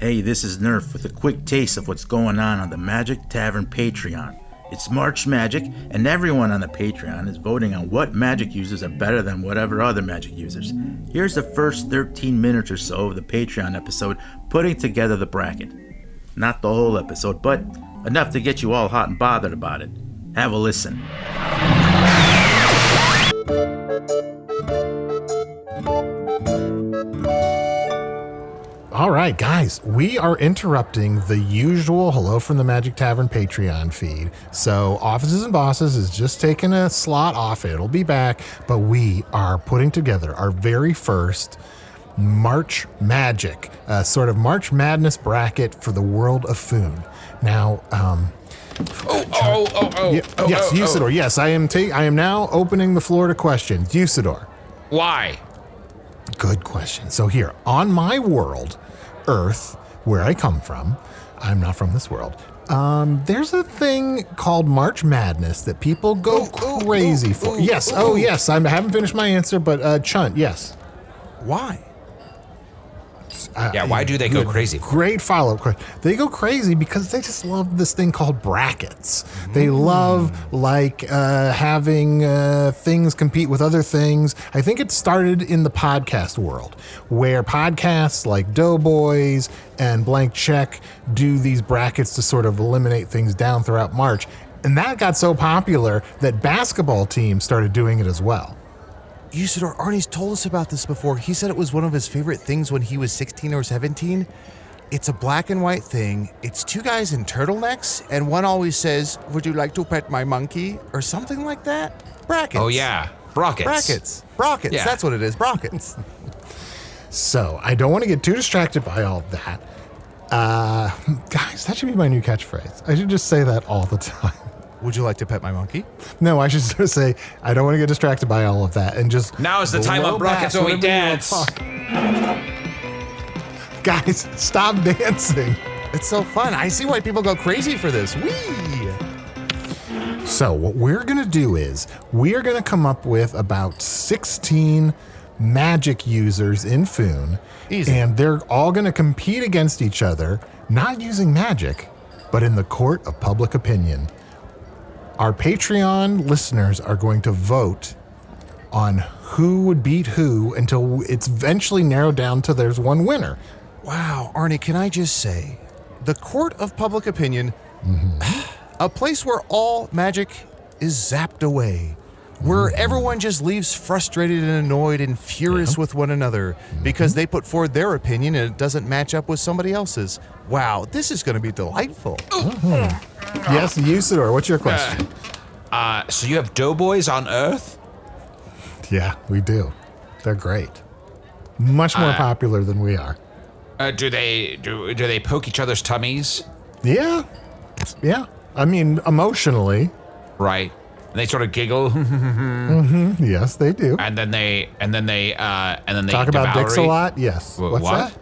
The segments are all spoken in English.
Hey, this is Nerf with a quick taste of what's going on the Magic Tavern Patreon. It's March Magic, and everyone on the Patreon is voting on what magic users are better than whatever other magic users. Here's the first 13 minutes or so of the Patreon episode putting together the bracket. Not the whole episode, but enough to get you all hot and bothered about it. Have a listen. All right, guys, we are interrupting the usual Hello from the Magic Tavern Patreon feed. So Offices and Bosses is just taking a slot off. It'll be back, but we are putting together our very first March Magic, sort of March Madness bracket for the world of Foon. Now, Usidore. Yes, I am now opening the floor to questions. Usidore. Why? Good question. So here, on my world, Earth, where I come from, I'm not from this world, there's a thing called March Madness that people go crazy for. Yes, I haven't finished my answer, but Chunt, yes. Why? Why do they go crazy? Great follow-up question. They go crazy because they just love this thing called brackets. They love having things compete with other things. I think it started in the podcast world, where podcasts like Doughboys and Blank Check do these brackets to sort of eliminate things down throughout March. And that got so popular that basketball teams started doing it as well. Usidore, Arnie's told us about this before. He said it was one of his favorite things when he was 16 or 17. It's a black and white thing. It's two guys in turtlenecks, and one always says, "Would you like to pet my monkey?" or something like that. Brackets. Oh, yeah. Brockets. Brockets. Yeah. That's what it is. Brockets. So I don't want to get too distracted by all of that. Guys, that should be my new catchphrase. I should just say that all the time. Would you like to pet my monkey? No, I should sort of say, I don't want to get distracted by all of that and just... Now is the time on Brockets when we dance. Guys, stop dancing. It's so fun. I see why people go crazy for this. Whee! So what we're going to do is we are going to come up with about 16 magic users in Foon. Easy. And they're all going to compete against each other, not using magic, but in the court of public opinion. Our Patreon listeners are going to vote on who would beat who until it's eventually narrowed down to there's one winner. Wow, Arnie, can I just say, the court of public opinion, a place where all magic is zapped away, where everyone just leaves frustrated and annoyed and furious with one another because they put forward their opinion and it doesn't match up with somebody else's. Wow, this is going to be delightful. Yes, Usidore, what's your question? So you have doughboys on Earth? Yeah, we do. They're great. Much more popular than we are. Do they poke each other's tummies? Yeah. I mean, emotionally. Right. And they sort of giggle. Yes, they do. And then they Talk about dicks a lot. Yes. What's that?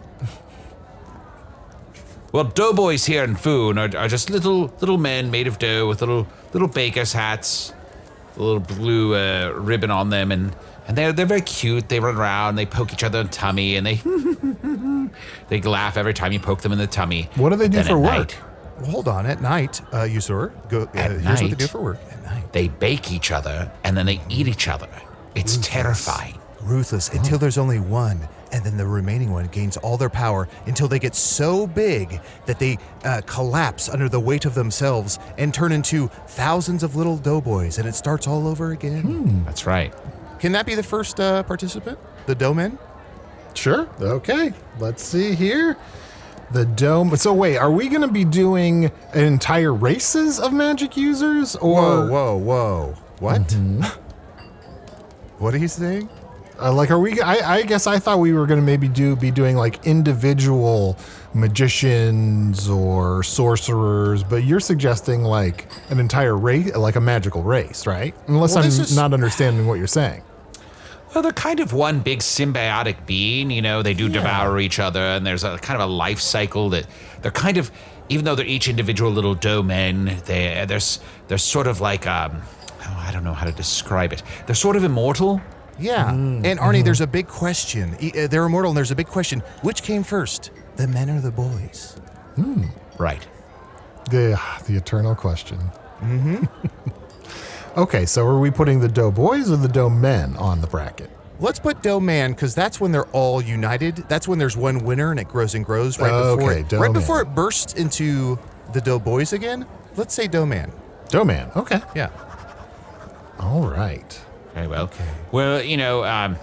Well, doughboys here in Foon are just little men made of dough with little baker's hats, a little blue ribbon on them, and they're very cute. They run around, they poke each other in the tummy, and they laugh every time you poke them in the tummy. What do they do for work? Night, Well, hold on. At night, Usidore, here's what they do for work. At night. They bake each other, and then they eat each other. It's terrifying. Ruthless until there's only one. And then the remaining one gains all their power until they get so big that they collapse under the weight of themselves and turn into thousands of little doughboys, and it starts all over again. That's right. Can that be the first participant? The doughman? Sure. Okay. Let's see here. The dome. So wait, are we going to be doing entire races of magic users, or? Whoa. What? What are you saying? Are we? I guess I thought we were going to maybe be doing like individual magicians or sorcerers, but you're suggesting like an entire race, like a magical race, right? Unless I'm not understanding what you're saying. Well, they're kind of one big symbiotic being, they do devour each other, and there's a kind of a life cycle that they're kind of, even though they're each individual little dough men, they're sort of like, I don't know how to describe it. They're sort of immortal. Yeah. And Arnie, there's a big question. They're immortal, and there's a big question. Which came first? the men or the boys? Right. The eternal question. Mm-hmm. Okay, so are we putting the dough boys or the dough men on the bracket? Let's put dough man, because that's when they're all united. That's when there's one winner and it grows and grows before it bursts into the dough boys again. Let's say dough man. Dough man. Okay. Yeah. All right. Very well. Okay. Well, you know,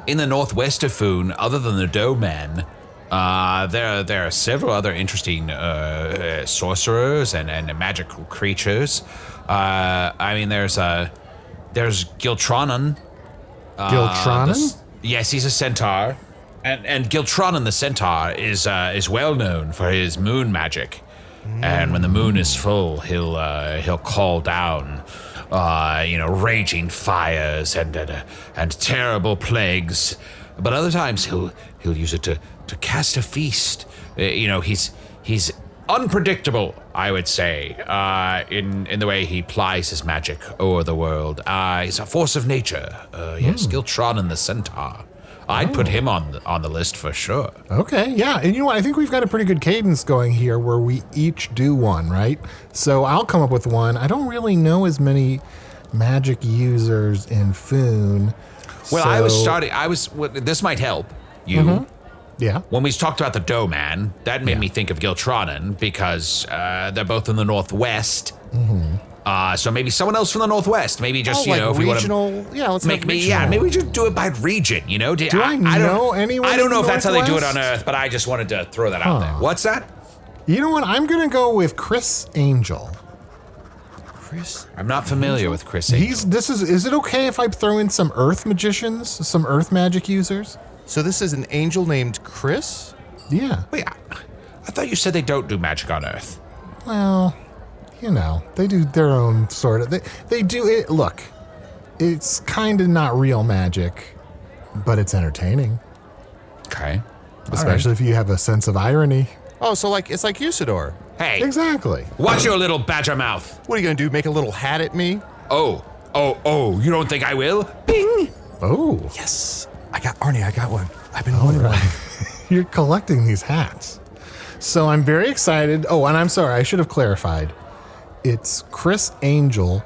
in the northwest of Foon, other than the dough man, there are several other interesting sorcerers and magical creatures. I mean, there's Giltronan. Giltronan? Yes, he's a centaur, and Giltronan the centaur is well known for his moon magic. And when the moon is full, he'll call down, raging fires and terrible plagues. But other times he'll use it to cast a feast. He's unpredictable, I would say, in the way he plies his magic over the world. He's a force of nature. Yes, Giltronan the centaur. I'd put him on the list for sure. Okay, yeah. And you know what? I think we've got a pretty good cadence going here where we each do one, right? So I'll come up with one. I don't really know as many magic users in Foon. Well, this might help you. Mm-hmm. Yeah. When we talked about the dough man, that made me think of Giltronan because they're both in the northwest. Mm-hmm. So maybe someone else from the northwest. Maybe just if regional. You want to, let's make regional. Yeah, maybe we just do it by region. Do I know anyone? I don't know in if that's how they do it Northwest? on Earth, but I just wanted to throw that out there. What's that? You know what? I'm gonna go with Chris Angel. Chris? I'm not familiar with Chris Angel. Is it okay if I throw in some Earth magicians, some Earth magic users? So this is an angel named Chris? Yeah. Wait, I thought you said they don't do magic on Earth. Well, they do their own sort of. They do it. Look, it's kind of not real magic, but it's entertaining. Okay. Especially if you have a sense of irony. Oh, so it's like Usidore. Hey. Exactly. Watch your little badger mouth. What are you going to do, make a little hat at me? Oh, you don't think I will? Bing! Oh. Yes. Arnie, I got one. I've been wanting one. You're collecting these hats. So I'm very excited. Oh, and I'm sorry, I should have clarified. It's Chris Angel,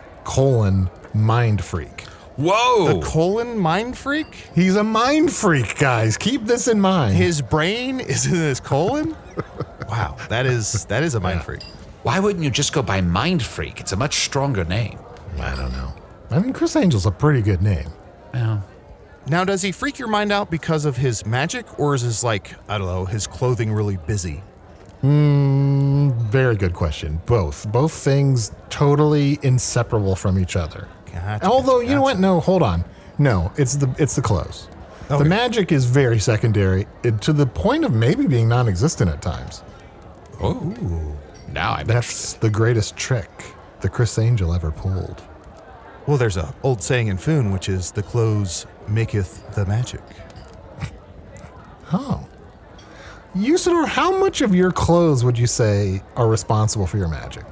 Mind Freak. Whoa! The mind freak? He's a mind freak, guys. Keep this in mind. His brain is in his colon? Wow, that is a mind freak. Why wouldn't you just go by Mind Freak? It's a much stronger name. I don't know. I mean, Chris Angel's a pretty good name. Well, now, does he freak your mind out because of his magic, or is his, his clothing really busy? Very good question. Both. Both things totally inseparable from each other. Gotcha, Although, you know what? No, hold on. No, it's the clothes. Okay. The magic is very secondary, to the point of maybe being non-existent at times. Oh. Now I'm That's the greatest trick the Chris Angel ever pulled. Well, there's an old saying in Foon, which is, the clothes maketh the magic. Oh. Usidore, how much of your clothes would you say are responsible for your magic?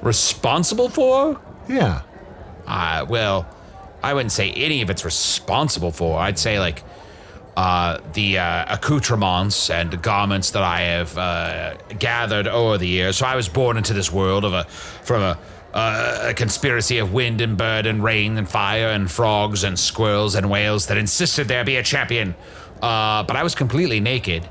Responsible for? Yeah. Well, I wouldn't say any of it's responsible for. I'd say the accoutrements and garments that I have gathered over the years. So I was born into this world from a conspiracy of wind and bird and rain and fire and frogs and squirrels and whales that insisted there be a champion. But I was completely naked.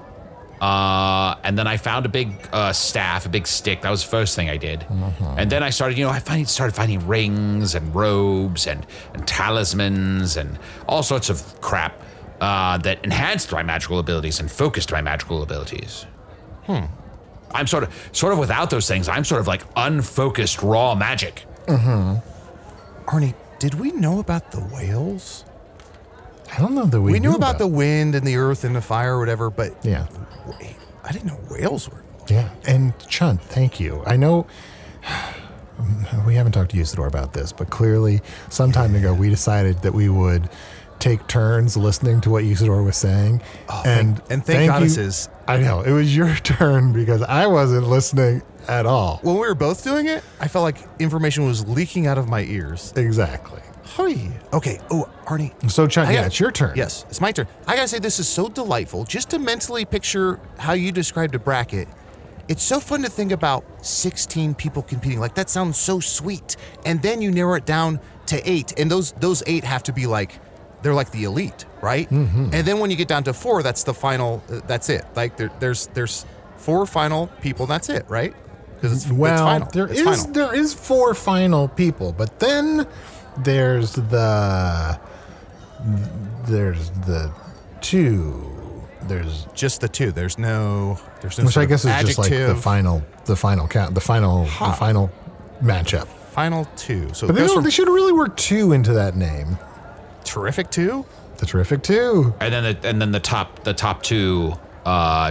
And then I found a big staff, a big stick. That was the first thing I did. Mm-hmm. And then I started, started finding rings and robes and talismans and all sorts of crap that enhanced my magical abilities and focused my magical abilities. I'm sort of without those things. I'm sort of like unfocused raw magic. Mm-hmm. Arnie, did we know about the whales? I don't know that we knew about the wind and the earth and the fire or whatever, but yeah, I didn't know whales were. Yeah, and Chunt, thank you. I know we haven't talked to Usidore about this, but clearly some time ago we decided that we would take turns listening to what Usidore was saying. And thank goddesses. I know. It was your turn because I wasn't listening at all. When we were both doing it, I felt like information was leaking out of my ears. Exactly. Hi. Okay. Oh, Arnie. So, Chunt, it's your turn. Yes, it's my turn. I gotta say, this is so delightful. Just to mentally picture how you described a bracket, it's so fun to think about 16 people competing. Like, that sounds so sweet. And then you narrow it down to 8, and those 8 have to be like, they're like the elite, right? Mm-hmm. And then when you get down to 4, that's the final. That's it. Like there's 4 final people. And that's it, right? Because it's final. There is 4 final people, but then there's the 2. There's just the 2. There's no. Which I guess is just like the final count, the final matchup. Final 2. So but they should really work 2 into that name. Terrific 2. The Terrific 2. And then the top 2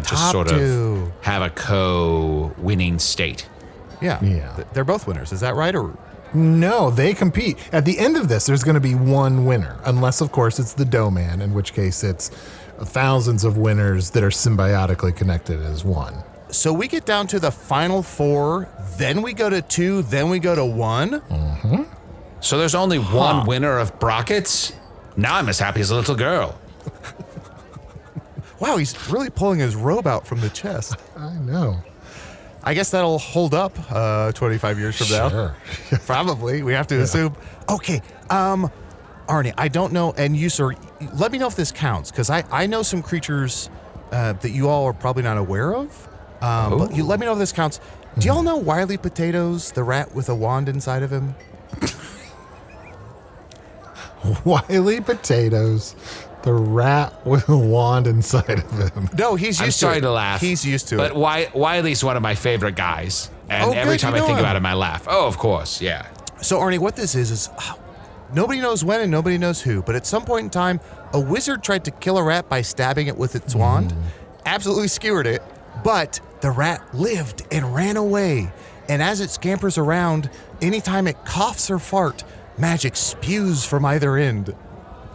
just sort of have a co-winning state. Yeah. They're both winners. Is that right? Or no, they compete. At the end of this, there's going to be one winner, unless of course it's the Dough Man, in which case it's thousands of winners that are symbiotically connected as one. So we get down to the final 4, then we go to 2, then we go to 1. Mm-hmm. So there's only one winner of brackets? Now I'm as happy as a little girl. Wow, he's really pulling his robe out from the chest. I know. I guess that'll hold up 25 years from now. Sure. Probably. We have to assume. Okay. Arnie, I don't know, and you, sir, let me know if this counts, because I know some creatures that you all are probably not aware of. But you let me know if this counts. Do y'all know Wily Potatoes, the rat with a wand inside of him? Wily Potatoes, the rat with a wand inside of him. No, he's used to it. I'm sorry to laugh. He's used to but it. But Wiley's one of my favorite guys. And every time I think about him, I laugh. Oh, of course, yeah. So, Arnie, what this is nobody knows when and nobody knows who, but at some point in time, a wizard tried to kill a rat by stabbing it with its wand, absolutely skewered it, but the rat lived and ran away. And as it scampers around, anytime it coughs or farts, magic spews from either end.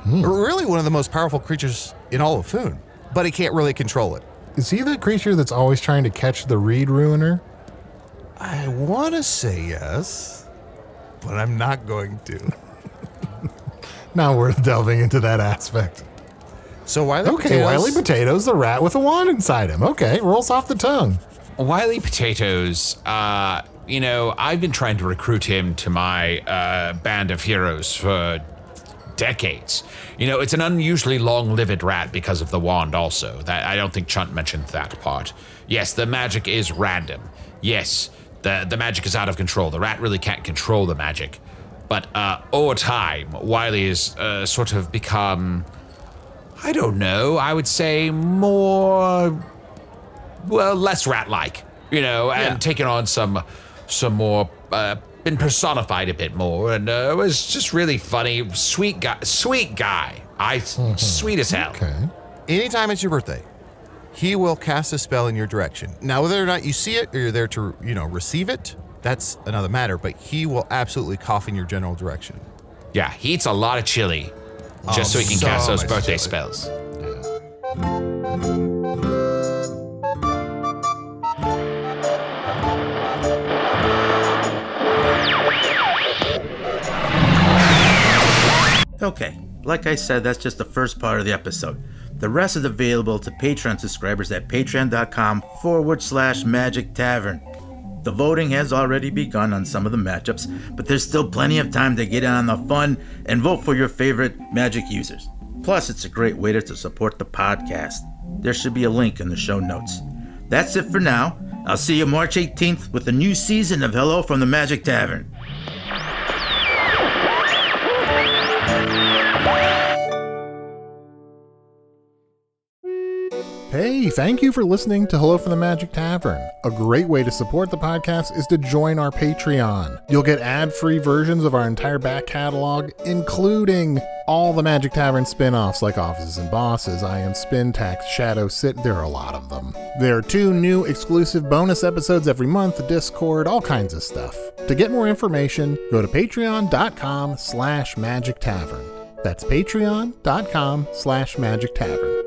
Really one of the most powerful creatures in all of Foon, but he can't really control it. Is he the creature that's always trying to catch the reed ruiner? I want to say yes, but I'm not going to. Not worth delving into that aspect. So Wily Potatoes, the rat with a wand inside him. Okay, rolls off the tongue. Wily Potatoes, I've been trying to recruit him to my band of heroes for decades. It's an unusually long-lived rat because of the wand also. That I don't think Chunt mentioned that part. Yes, the magic is random. Yes, the magic is out of control. The rat really can't control the magic. But over time, Wily has sort of become, I don't know, I would say less rat-like, and taken on some more, been personified a bit more, and it was just really funny, sweet guy, sweet as hell. Okay. Anytime it's your birthday, he will cast a spell in your direction. Now, whether or not you see it or you're there to, receive it, that's another matter, but he will absolutely cough in your general direction. Yeah, he eats a lot of chili just so he can cast those birthday spells. Okay, like I said, that's just the first part of the episode. The rest is available to Patreon subscribers at patreon.com/Magic Tavern. The voting has already begun on some of the matchups, but there's still plenty of time to get in on the fun and vote for your favorite Magic users. Plus, it's a great way to support the podcast. There should be a link in the show notes. That's it for now. I'll see you March 18th with a new season of Hello from the Magic Tavern. Hey, thank you for listening to Hello from the Magic Tavern. A great way to support the podcast is to join our Patreon. You'll get ad-free versions of our entire back catalog, including all the Magic Tavern spin-offs like Offices and Bosses, I Am Spin Tax, Shadow Sit, there are a lot of them. There are 2 new exclusive bonus episodes every month, Discord, all kinds of stuff. To get more information, go to patreon.com/Magic Tavern. That's patreon.com/Magic Tavern.